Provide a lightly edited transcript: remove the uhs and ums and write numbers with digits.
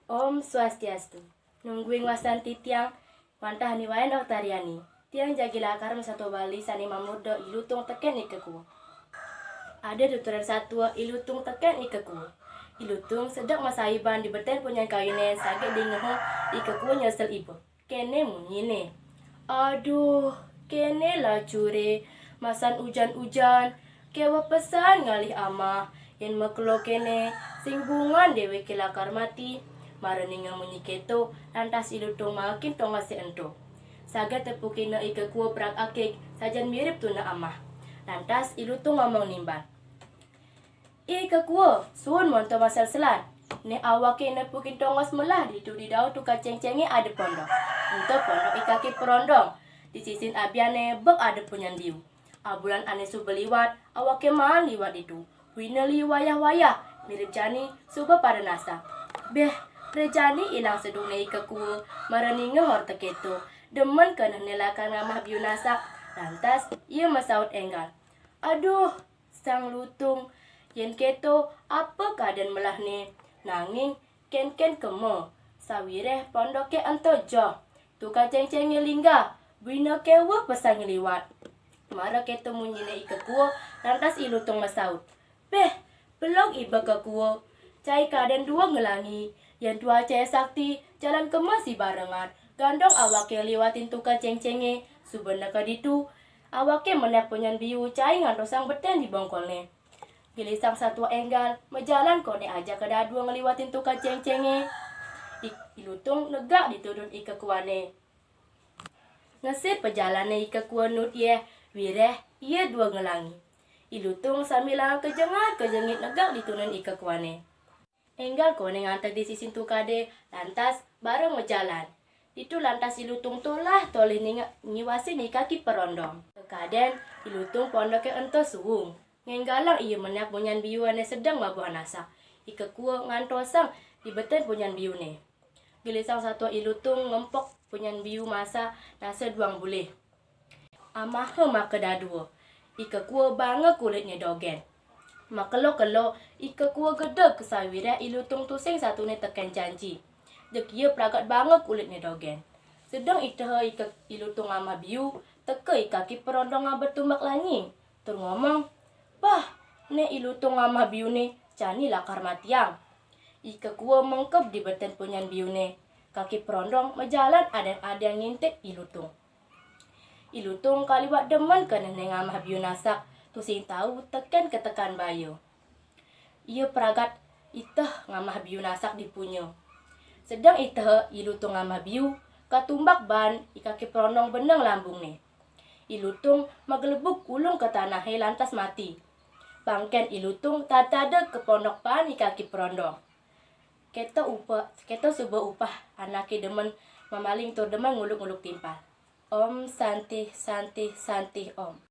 Om Swastiastu. Nungguing wasanti tiang wantah ni wayan dok tariani. Tiang jagila karam satu bali sani mamudo ilutung teken ikeku. Ada tuturan satu ilutung teken ikeku. Ilutung sedang masaiban di beten punya kawine sakit di ngeho ikeku nyesel ibu. Kene munyine. Aduh, kene lah cure. Masan hujan-hujan. Kewa pesan ngalih ama. Yen mekelo kene sing bungan dewe kelakar mati. Maraninga munyi keto lantas ilutung makin tonga se ento. Saga tepukina ike kuo prak akik sajan mirip tuna amah. Lantas ilutung ngomong nimban. Ike kuo suun monto masal selan. Ne awake nepukin tongos melah di dau tu kaceng-cengi ada pondok. Untuk pondok ikaki perondong. Di sisin abiane bek ada punyan diu. Abulan ane su beliwat awake maan liwat itu. Wineli wayah-wayah mirip jani suba pada nasa. Beh, rejani ilang sedung nei ke kuo marani ngehor teketo. Demen kena nelakan ngamah biu nasak. Lantas ia masaut enggal. Aduh, sang lutung. Yen keto apa keadaan melah ne? Nanging ken-ken kemo. Sawireh pondoke ento joh. Tuka ceng-cengi lingga. Bina kewa pesang liwat. Mara keto munyine ike kuo. Lantas ilutung masaut. Beh, belum iba ke kuo. Cai kaden dua ngelangi. Yang dua cai sakti jalan ke masih barengan. Gandong awake liwatin tuka ceng-cenge. Subena kaditu. Awake menek punyan biu cai ngandosang beten di bongkolne. Gilisang satu enggal. Mejalan kone aja kada dua ngeliwatin tuka ceng-cenge. Ilutung negak ditudun ike kuane. Ngesir pejalane ike kuanut ye. Wireh ia dua ngelangi. Ilutung sambil kejengat kejengit negak ditunun ike kuane. Enggal kone ngantek di sisin tukade, lantas bareng ngejalan. Itu lantas ilutung tolah toleh ngiwasi ni kaki perondong. Kekaden ilutung pondoknya ento suung. Ngenggalang iya menak punyan biuane sedang mabuah nasa. Ike kuo ngantosang di beten punyan biune. Gilisang satu ilutung ngempok punyan biu masa nasa duang boleh. Amah hema kedaduo. Ike kuo bange kulitnya dogen. Makelo-kelo ike kuo gede kesawira ilutung tusing satu ne teken janji. Dek ia pelagat banget kulitnya dogen. Sedang ike ilutung ama biu teke kaki perondong bertumbak lanying. Tur ngomong, bah, ne ilutung ama biu ne cani lakar matiang. Ike kuo mengkep di beten punyan biu ne. Kaki perondong mejalan ada ngintip ilutung. Ilutung kaliwat demen kena ngamah biu nasak. Tusing tahu teken ketekan bayo. Ia peragat itah ngamah biu nasak dipunyo. Sedang itah ilutung ngamah biu katumbak ban ikaki perondong beneng lambung ne. Ilutung magelebuk ulung ke tanah lantas mati. Bangken ilutung tatada ke pondok ban ikaki perondong. Keto subuh upah anake demen mamaling tur demen nguluk-nguluk timpal. Om Santi Santi Santi Om.